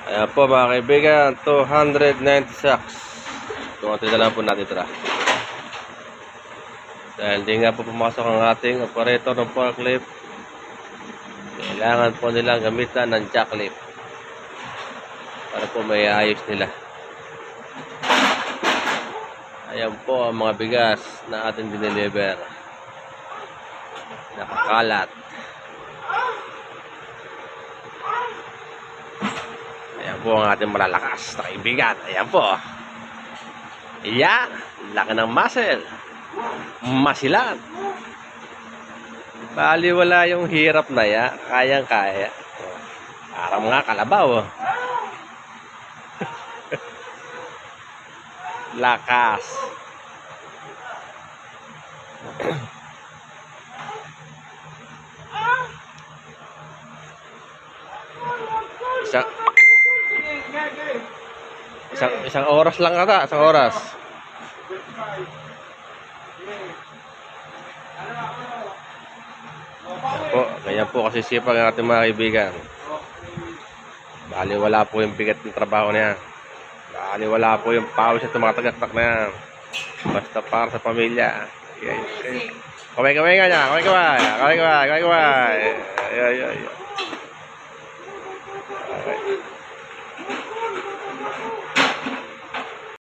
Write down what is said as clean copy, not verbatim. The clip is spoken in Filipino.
Ayan po mga kaibigan, 296. Tungatin na lang po natin ito. Dahil di nga po pumasok ang ating operator ng forklift, kailangan po nilang gamitan ng jacklift para po may ayos nila. Ayan po ang mga bigas na ating dineliver. Nakakalat. Ayan po ang ating malalakas na kaibigan. Ayan po. Ayan. Laki ng muscle. Masilan. Bali wala yung hirap na ya. Kayang-kaya. Parang mga kalabaw. Lakas. Isang oras lang ata, isang oras. Po, ganyan po kasi sipag ng ating mga kaibigan. Bali wala po yung bigat ng trabaho niya. Bali wala po yung pawis at tumatagaktak na yan. Basta para sa pamilya. Kaway-kaway nga niya, kaway-kaway. Kaway-kaway, kaway-kaway. Ay.